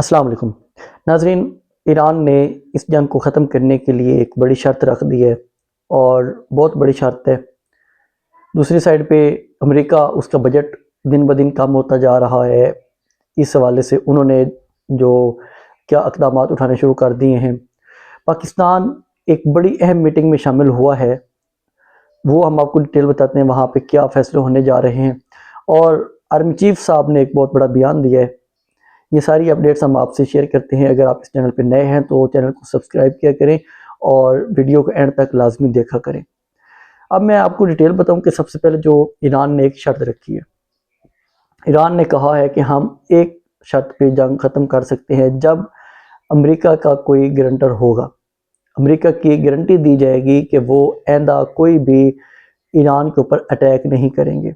अस्सलाम वालेकुम नाजरीन। ईरान ने इस जंग को ख़त्म करने के लिए एक बड़ी शर्त रख दी है और बहुत बड़ी शर्त है। दूसरी साइड पे अमेरिका, उसका बजट दिन ब दिन कम होता जा रहा है। इस हवाले से उन्होंने जो क्या इक़दामात उठाने शुरू कर दिए हैं। पाकिस्तान एक बड़ी अहम मीटिंग में शामिल हुआ है, वो हम आपको डिटेल बताते हैं वहाँ पे क्या फ़ैसले होने जा रहे हैं। और आर्मी चीफ साहब ने एक बहुत बड़ा बयान दिया है। ये सारी अपडेट्स हम आपसे शेयर करते हैं। अगर आप इस चैनल पर नए हैं तो चैनल को सब्सक्राइब किया करें और वीडियो को एंड तक लाजमी देखा करें। अब मैं आपको डिटेल बताऊं कि सबसे पहले जो ईरान ने एक शर्त रखी है। ईरान ने कहा है कि हम एक शर्त पे जंग ख़त्म कर सकते हैं जब अमेरिका का कोई गारंटर होगा। अमेरिका की गारंटी दी जाएगी कि वो आइंदा कोई भी ईरान के ऊपर अटैक नहीं करेंगे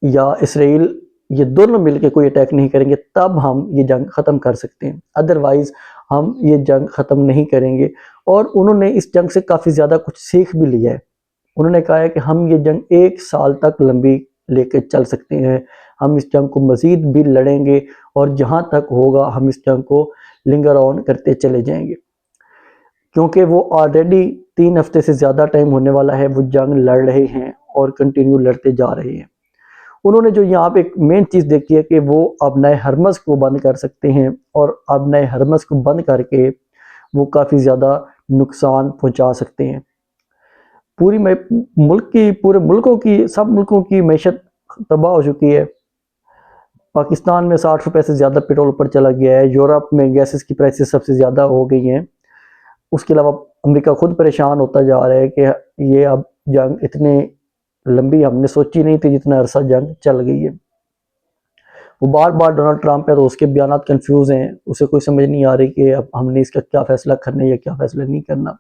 या इसराइल, ये दोनों मिलकर कोई अटैक नहीं करेंगे, तब हम ये जंग ख़त्म कर सकते हैं। अदरवाइज़ हम ये जंग ख़त्म नहीं करेंगे। और उन्होंने इस जंग से काफ़ी ज़्यादा कुछ सीख भी लिया है। उन्होंने कहा है कि हम ये जंग 1 साल तक लंबी लेके चल सकते हैं। हम इस जंग को मज़ीद भी लड़ेंगे और जहाँ तक होगा हम इस जंग को लिंगर ऑन करते चले जाएंगे, क्योंकि वो ऑलरेडी 3 हफ्ते से ज़्यादा टाइम होने वाला है वो जंग लड़ रहे हैं और कंटिन्यू लड़ते जा रहे हैं। उन्होंने जो यहाँ पे एक मेन चीज़ देखी है कि वो अबनाए हरमज़ को बंद कर सकते हैं और अबनाए हरमज़ को बंद करके वो काफ़ी ज़्यादा नुकसान पहुँचा सकते हैं। पूरे मुल्कों की, सब मुल्कों की मैशत तबाह हो चुकी है। पाकिस्तान में 60 रुपए से ज़्यादा पेट्रोल ऊपर चला गया है। यूरोप में गैसेस की प्राइसेस सबसे ज़्यादा हो गई हैं। उसके अलावा अमेरिका खुद परेशान होता जा रहा है कि ये अब जंग इतने लंबी हमने सोची नहीं थी जितना अरसा जंग चल गई है। वो बार बार डोनाल्ड ट्रंप है तो उसके बयान कंफ्यूज हैं, उसे कोई समझ नहीं आ रही कि अब हमने इसका क्या फ़ैसला करना है या क्या फ़ैसला नहीं करना।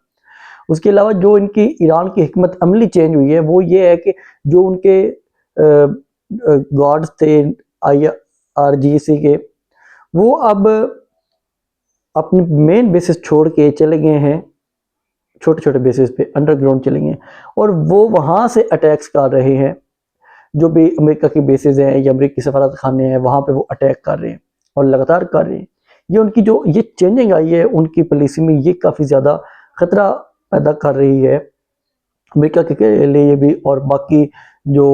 उसके अलावा जो इनकी ईरान की हिकमत अमली चेंज हुई है वो ये है कि जो उनके गॉड्स थे IRGC के, वो अब अपने मेन बेसिस छोड़ के चले गए हैं छोटे छोटे बेसिस पे, अंडरग्राउंड चले गए और वो वहाँ से अटैक्स कर रहे हैं। जो भी अमेरिका की बेसिस हैं या अमेरिकी सफारत खाने हैं वहाँ पे वो अटैक कर रहे हैं और लगातार कर रहे हैं। ये उनकी जो ये चेंजिंग आई है उनकी पॉलिसी में, ये काफ़ी ज़्यादा ख़तरा पैदा कर रही है अमेरिका के लिए भी और बाकी जो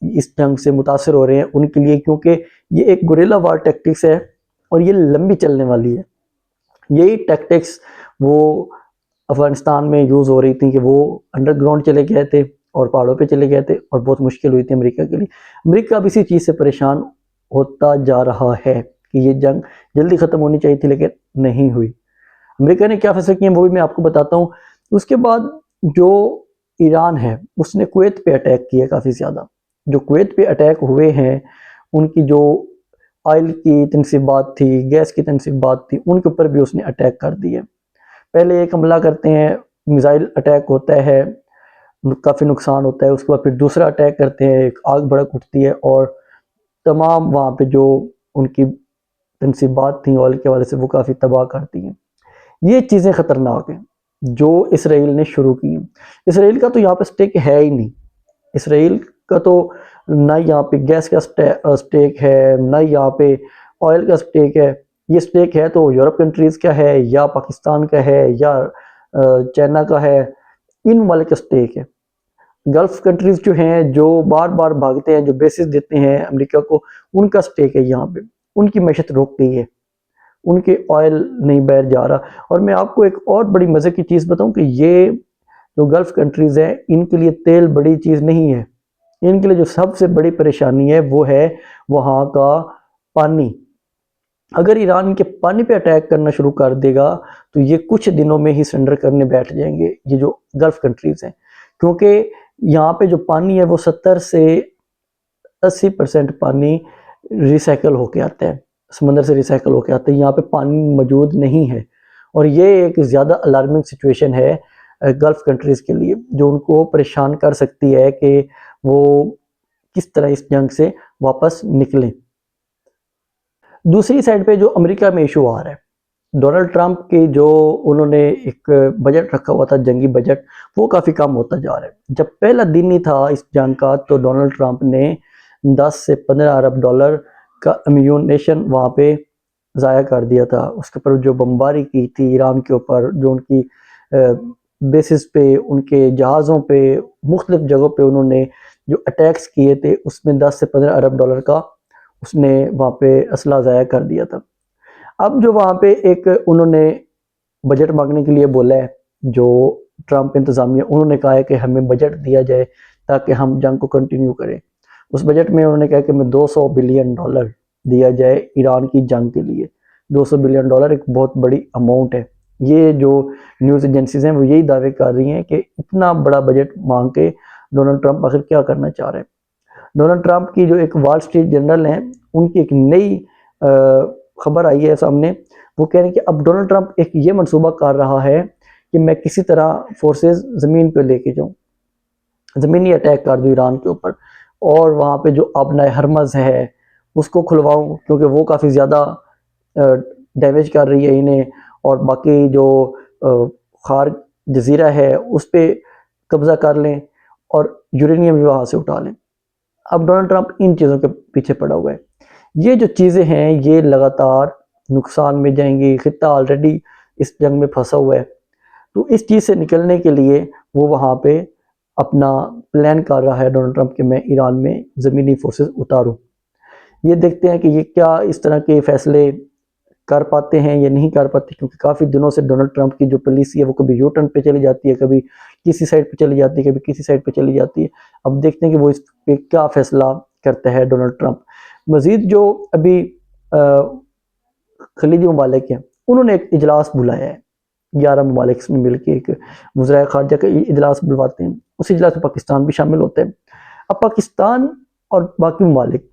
इस जंग से मुतासर हो रहे हैं उनके लिए, क्योंकि ये एक गुरिल्ला वार टैक्टिक्स है और ये लंबी चलने वाली है। यही टैक्टिक्स वो अफगानिस्तान में यूज़ हो रही थी कि वो अंडरग्राउंड चले गए थे और पहाड़ों पे चले गए थे और बहुत मुश्किल हुई थी अमेरिका के लिए। अमेरिका अब इसी चीज़ से परेशान होता जा रहा है कि ये जंग जल्दी ख़त्म होनी चाहिए थी लेकिन नहीं हुई। अमेरिका ने क्या फैसले किए वो भी मैं आपको बताता हूँ। उसके बाद जो ईरान है उसने कुवैत पे अटैक किया काफ़ी ज़्यादा। जो कुवैत पे अटैक हुए हैं, उनकी जो ऑयल की तनसीबात थी, गैस की तनसीबात थी, उनके ऊपर भी उसने अटैक कर दिए। पहले एक हमला करते हैं, मिसाइल अटैक होता है, काफ़ी नुकसान होता है। उसके बाद फिर दूसरा अटैक करते हैं, एक आग भड़क उठती है और तमाम वहाँ पे जो उनकी तनसीबात थी ऑयल के हवाले से वो काफ़ी तबाह करती हैं। ये चीज़ें ख़तरनाक हैं जो इसराइल ने शुरू की हैं। इसराइल का तो यहाँ पे स्टेक है ही नहीं। इसराइल का तो ना यहाँ पे गैस का स्टेक है, ना यहाँ पे ऑयल का स्टेक है। ये स्टेक है तो यूरोप कंट्रीज़ का है या पाकिस्तान का है या चाइना का है, इन वाले का स्टेक है। गल्फ़ कंट्रीज़ जो हैं, जो बार बार भागते हैं, जो बेसिस देते हैं अमेरिका को, उनका स्टेक है यहाँ पे। उनकी मैशत रुक गई है, उनके ऑयल नहीं बह जा रहा। और मैं आपको एक और बड़ी मज़े की चीज़ बताऊं कि ये जो गल्फ़ कंट्रीज़ हैं इनके लिए तेल बड़ी चीज़ नहीं है। इनके लिए जो सबसे बड़ी परेशानी है वो है वहाँ का पानी। अगर ईरान इनके पानी पे अटैक करना शुरू कर देगा तो ये कुछ दिनों में ही सरेंडर करने बैठ जाएंगे, ये जो गल्फ़ कंट्रीज़ हैं। क्योंकि यहाँ पे जो पानी है वो 70 से 80% पानी रिसाइकल होके आता है, समंदर से रिसाइकल होके आता है। यहाँ पे पानी मौजूद नहीं है और ये एक ज़्यादा अलार्मिंग सिचुएशन है गल्फ़ कंट्रीज़ के लिए, जो उनको परेशान कर सकती है कि वो किस तरह इस जंग से वापस निकलें। दूसरी साइड पे जो अमेरिका में इशू आ रहा है, डोनाल्ड ट्रंप के जो उन्होंने एक बजट रखा हुआ था, जंगी बजट, वो काफ़ी कम होता जा रहा है। जब पहला दिन ही था इस जंग का तो डोनाल्ड ट्रंप ने 10 से 15 अरब डॉलर का अम्यूनेशन वहाँ पे ज़ाया कर दिया था, उसके ऊपर जो बमबारी की थी ईरान के ऊपर, जो उनकी बेसिस पे, उनके जहाज़ों पे, मुख्तलिफ जगहों पे उन्होंने जो अटैक्स किए थे, उसमें 10 से 15 अरब डॉलर का उसने वहाँ पे असला ज़ाया कर दिया था। अब जो वहाँ पे एक उन्होंने बजट मांगने के लिए बोला है, जो ट्रंप इंतज़ामिया, उन्होंने कहा है कि हमें बजट दिया जाए ताकि हम जंग को कंटिन्यू करें। उस बजट में उन्होंने कहा कि हमें 200 बिलियन डॉलर दिया जाए ईरान की जंग के लिए। 200 बिलियन डॉलर एक बहुत बड़ी अमाउंट है। ये जो न्यूज़ एजेंसीज हैं वो यही दावे कर रही हैं कि इतना बड़ा बजट मांग के डोनाल्ड ट्रंप आखिर क्या करना चाह रहे हैं। डोनाल्ड ट्रंप की जो एक वॉल स्ट्रीट जर्नल है, उनकी एक नई खबर आई है सामने। वो कह रहे हैं कि अब डोनाल्ड ट्रंप एक ये मनसूबा कर रहा है कि मैं किसी तरह फोर्सेस ज़मीन पे लेके जाऊं, ज़मीनी अटैक कर दूं ईरान के ऊपर, और वहाँ पे जो आबनाए हरमज़ है उसको खुलवाऊं, क्योंकि वो काफ़ी ज़्यादा डैमेज कर रही है इन्हें, और बाकी जो खार जजीरा है उस पर कब्ज़ा कर लें और यूरेनियम भी वहाँ से उठा लें। अब डोनाल्ड ट्रंप इन चीज़ों के पीछे पड़ा हुआ है। ये जो चीज़ें हैं ये लगातार नुकसान में जाएंगी। खित्ता ऑलरेडी इस जंग में फंसा हुआ है, तो इस चीज़ से निकलने के लिए वो वहाँ पे अपना प्लान कर रहा है डोनाल्ड ट्रंप कि मैं ईरान में ज़मीनी फोर्सेस उतारूं। ये देखते हैं कि ये क्या इस तरह के फैसले कर पाते हैं या नहीं कर पाते, क्योंकि काफ़ी दिनों से डोनाल्ड ट्रंप की जो पॉलिसी है वो कभी यू टर्न पे चली जाती है, कभी किसी साइड पे चली जाती है, कभी किसी साइड पे चली जाती है। अब देखते हैं कि वो इस पे क्या फैसला करता है डोनाल्ड ट्रंप। मज़ीद जो अभी खलीजी ममालिक हैं, उन्होंने एक इजलास बुलाया है, 11 ममालिक में मिल के एक वज़राए ख़ारजा का इजलास बुलवाते हैं। उस इजलास में पाकिस्तान भी शामिल होते हैं। अब पाकिस्तान और बाकी ममालिक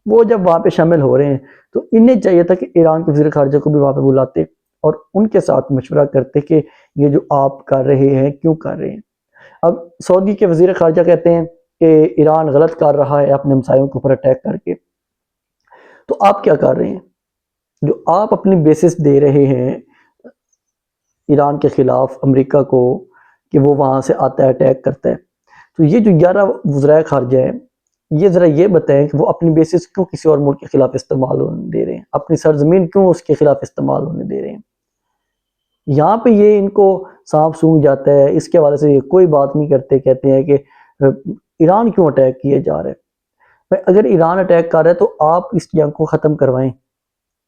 वो जब वहाँ पे शामिल हो रहे हैं, तो इन्हें चाहिए था कि ईरान के वज़ीर ख़ारजा को भी वहाँ पे बुलाते और उनके साथ मशवरा करते कि ये जो आप कर रहे हैं क्यों कर रहे हैं। अब सऊदी के वज़ीर ख़ारजा कहते हैं कि ईरान गलत कर रहा है अपने हमसायों के ऊपर अटैक करके, तो आप क्या कर रहे हैं? जो आप अपनी बेसिस दे रहे हैं ईरान के ख़िलाफ़ अमेरिका को कि वो वहाँ से आता है अटैक करता है, तो ये जो 11 वज़राए ख़ारजा हैं, ये ज़रा ये बताएं कि वो अपनी बेसिस क्यों किसी और मुल्क के ख़िलाफ़ इस्तेमाल होने दे रहे हैं, अपनी सरज़मीन क्यों उसके ख़िलाफ़ इस्तेमाल होने दे रहे हैं। यहाँ पे ये इनको सांप सूंघ जाता है, इसके हवाले से ये कोई बात नहीं करते, कहते हैं कि ईरान क्यों अटैक किए जा रहे हैं। भाई अगर ईरान अटैक कर रहा है तो आप इस जंग को ख़त्म करवाएं।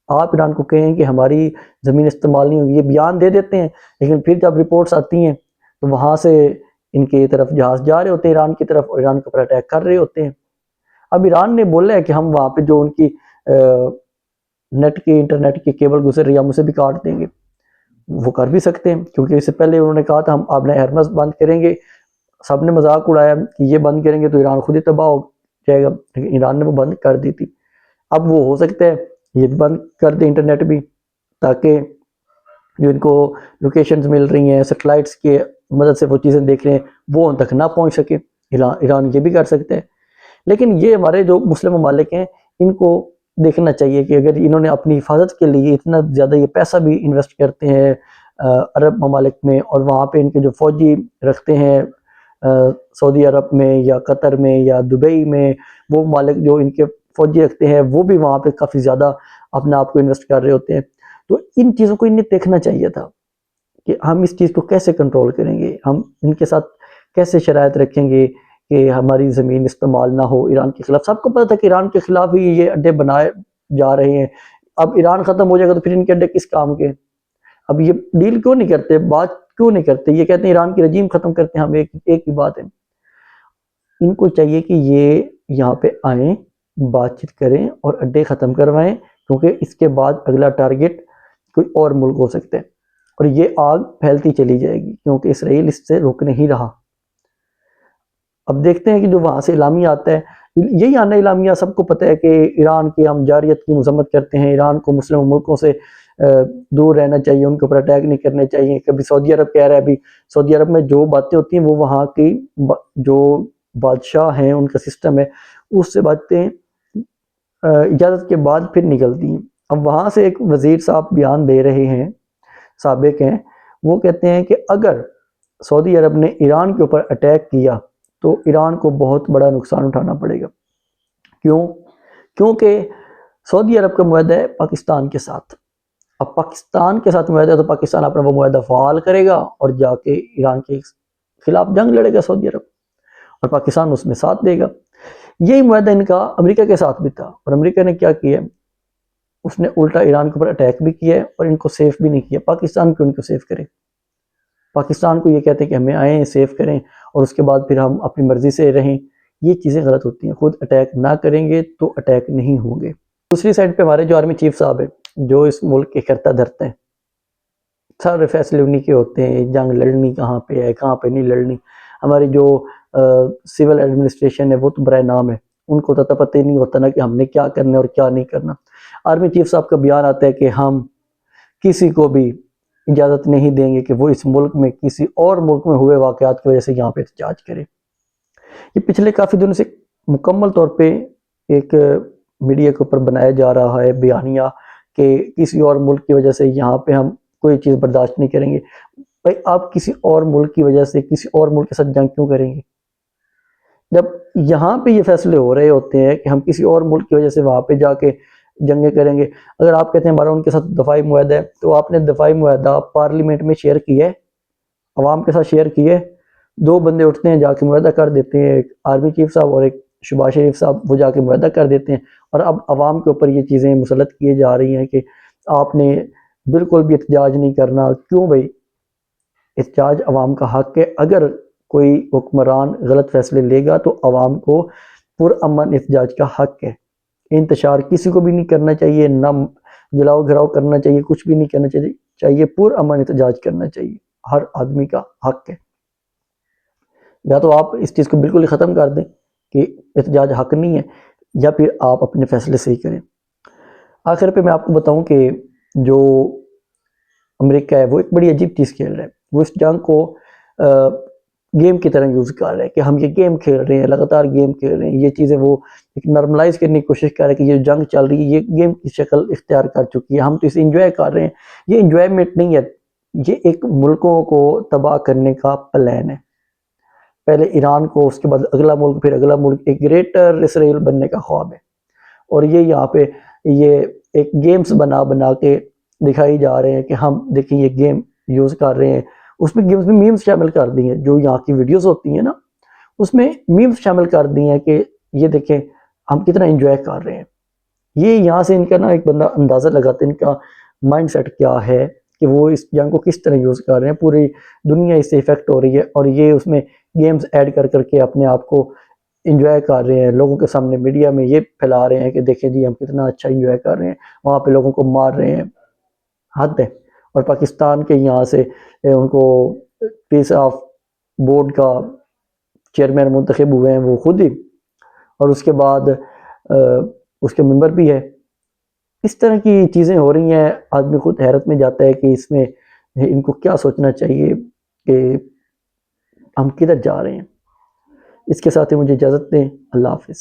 आप ईरान को कहें कि हमारी ज़मीन इस्तेमाल नहीं होगी, ये बयान दे देते हैं, लेकिन फिर जब रिपोर्ट्स आती हैं तो वहाँ से इनकी तरफ जहाज़ जा रहे होते हैं ईरान की तरफ, और ईरान के ऊपर अटैक कर रहे होते हैं। अब ईरान ने बोला है कि हम वहाँ पे जो उनकी नेट की इंटरनेट की केबल गुजर रही है हम उसे भी काट देंगे। वो कर भी सकते हैं, क्योंकि इससे पहले उन्होंने कहा था हम अपने हरमस बंद करेंगे। सबने मजाक उड़ाया कि ये बंद करेंगे तो ईरान खुद ही तबाह हो जाएगा, लेकिन ईरान ने वो बंद कर दी थी। अब वो हो सकता है ये भी बंद कर दे इंटरनेट भी, ताकि जो इनको लोकेशंस मिल रही हैं सेटेलाइट्स के मदद से वो चीज़ें देख रहे हैं वो उन तक ना पहुंच सके। ईरान ये भी कर सकते हैं। लेकिन ये हमारे जो मुस्लिम ममालिक हैं इनको देखना चाहिए कि अगर इन्होंने अपनी हिफाजत के लिए इतना ज़्यादा ये पैसा भी इन्वेस्ट करते हैं अरब ममालिक में, और वहाँ पे इनके जो फ़ौजी रखते हैं सऊदी अरब में या कतर में या दुबई में, वो ममालिक जो इनके फ़ौजी रखते हैं वो भी वहाँ पे काफ़ी ज़्यादा अपने आप को इन्वेस्ट कर रहे होते हैं। तो इन चीज़ों को इन्हें देखना चाहिए था कि हम इस चीज़ को कैसे कंट्रोल करेंगे, हम इनके साथ कैसे शराइत रखेंगे कि हमारी ज़मीन इस्तेमाल ना हो ईरान के ख़िलाफ़। सबको पता था कि ईरान के ख़िलाफ़ ही ये अड्डे बनाए जा रहे हैं। अब ईरान ख़त्म हो जाएगा तो फिर इनके अड्डे किस काम के? अब ये डील क्यों नहीं करते, बात क्यों नहीं करते? ये कहते हैं ईरान की रजीम ख़त्म करते हैं हम, एक ही बात है। इनको चाहिए कि ये यहाँ पे आएँ, बातचीत करें और अड्डे ख़त्म करवाएँ, क्योंकि इसके बाद अगला टारगेट कोई और मुल्क हो सकता है और ये आग फैलती चली जाएगी, क्योंकि इसराइल इससे रुक नहीं रहा। अब देखते हैं कि जो वहाँ से इलामिया आता है, यही आना इलामिया सबको पता है कि ईरान की हम जारियत की मजम्मत करते हैं, ईरान को मुस्लिम मुल्कों से दूर रहना चाहिए, उनके ऊपर अटैक नहीं करने चाहिए। कभी सऊदी अरब कह रहा है, अभी सऊदी अरब में जो बातें होती हैं वो वहाँ की जो बादशाह हैं उनका सिस्टम है उससे बातें इजाज़त के बाद फिर निकलती हैं। अब वहाँ से एक वज़ीर साहब बयान दे रहे हैं, साबिक हैं, वो कहते हैं कि अगर सऊदी अरब ने ईरान के ऊपर अटैक किया तो ईरान को बहुत बड़ा नुकसान उठाना पड़ेगा। क्यों? क्योंकि सऊदी अरब का मुआहदा है पाकिस्तान के साथ। अब पाकिस्तान के साथ मुआहदा है तो पाकिस्तान अपना वो मुआहदा फ़ाल करेगा और जाके ईरान के खिलाफ जंग लड़ेगा सऊदी अरब, और पाकिस्तान उसमें साथ देगा। यही मुआहदा इनका अमेरिका के साथ भी था, और अमेरिका ने क्या किया, उसने उल्टा ईरान के ऊपर अटैक भी किया है और इनको सेफ भी नहीं किया। पाकिस्तान क्यों इनको सेफ करे? पाकिस्तान को ये कहते हैं कि हमें आए सेफ करें और उसके बाद फिर हम अपनी मर्जी से रहें। ये चीज़ें गलत होती हैं। खुद अटैक ना करेंगे तो अटैक नहीं होंगे। दूसरी साइड पे हमारे जो आर्मी चीफ साहब है, जो इस मुल्क के करता धरते हैं, सारे फैसले उन्हीं के होते हैं। जंग लड़नी कहाँ पे है, कहाँ पे नहीं लड़नी। हमारी जो सिविल एडमिनिस्ट्रेशन है वो तो बराए नाम है, उनको तो पता ही नहीं होता ना कि हमने क्या करना है और क्या नहीं करना। आर्मी चीफ साहब का बयान आता है कि हम किसी को भी इजाज़त नहीं देंगे कि वो इस मुल्क में किसी और मुल्क में हुए वाक़यात की वजह से यहाँ पे एहतजाज करे। ये पिछले काफ़ी दिनों से मुकम्मल तौर पे एक मीडिया के ऊपर बनाया जा रहा है बयानिया कि किसी और मुल्क की वजह से यहाँ पे हम कोई चीज़ बर्दाश्त नहीं करेंगे। भाई आप किसी और मुल्क की वजह से किसी और मुल्क के साथ जंग क्यों करेंगे? जब यहाँ पे ये फैसले हो रहे होते हैं कि हम किसी और मुल्क की वजह से वहाँ पे जाके जंगे करेंगे। अगर आप कहते हैं हमारा उनके साथ दफ़ाई मुआहदा है, तो आपने दफ़ाई मुआहदा पार्लियामेंट में शेयर किया है, अवाम के साथ शेयर किए। दो बंदे उठते हैं जाके मुआहदा कर देते हैं, एक आर्मी चीफ साहब और एक शहबाज शरीफ साहब, वो जाके मुआहदा कर देते हैं। और अब अवाम के ऊपर ये चीज़ें मुसलत किए जा रही हैं कि आपने बिल्कुल भी एहतजाज नहीं करना। क्यों भाई? एहतजाज अवाम का हक है। अगर कोई हुक्मरान गलत फैसले लेगा तो अवाम को पुरअमन एहतजाज का हक है। इंतशार किसी को भी नहीं करना चाहिए, ना जलाओ घराव करना चाहिए, कुछ भी नहीं करना चाहिए। पुरअमन एहतजाज करना चाहिए, हर आदमी का हक है। या तो आप इस चीज़ को बिल्कुल ही ख़त्म कर दें कि एहतजाज हक नहीं है, या फिर आप अपने फैसले सही करें। आखिर पे मैं आपको बताऊं कि जो अमेरिका है वो एक बड़ी अजीब चीज़ खेल रहा है। वो इस जंग को गेम की तरह यूज़ कर रहा है कि हम ये गेम खेल रहे हैं, लगातार गेम खेल रहे हैं। ये चीज़ें वो एक नॉर्मलाइज करने की कोशिश कर रहे हैं कि ये जंग चल रही है, ये गेम की शक्ल इख्तियार कर चुकी है, हम तो इसे इंजॉय कर रहे हैं। ये इंजॉयमेंट नहीं है, ये एक मुल्कों को तबाह करने का प्लान है। पहले ईरान को, उसके बाद अगला मुल्क, फिर अगला मुल्क, एक ग्रेटर इसराइल बनने का ख्वाब है। और ये यहाँ पे ये एक गेम्स बना बना के दिखाई जा रहे हैं कि हम देखिए ये गेम यूज़ कर रहे हैं। उसमें गेम्स में मीम्स शामिल कर दी हैं, जो यहाँ की वीडियोस होती हैं ना, उसमें मीम्स शामिल कर दी हैं कि ये देखें हम कितना एंजॉय कर रहे हैं। ये यहाँ से इनका ना एक बंदा अंदाज़ा लगाता है इनका माइंडसेट क्या है, कि वो इस जंग को किस तरह यूज़ कर रहे हैं। पूरी दुनिया इससे इफ़ेक्ट हो रही है और ये उसमें गेम्स ऐड कर करके अपने आप को इंजॉय कर रहे हैं। लोगों के सामने मीडिया में ये फैला रहे हैं कि देखें जी हम कितना अच्छा इंजॉय कर रहे हैं, वहाँ पे लोगों को मार रहे हैं। हद है। और पाकिस्तान के यहाँ से उनको पीस ऑफ बोर्ड का चेयरमैन मुंतखब हुए हैं वो खुद ही, और उसके बाद उसके मेंबर भी है। इस तरह की चीज़ें हो रही हैं, आदमी खुद हैरत में जाता है कि इसमें इनको क्या सोचना चाहिए कि हम किधर जा रहे हैं। इसके साथ ही मुझे इजाज़त दें। अल्लाह हाफ़िज़।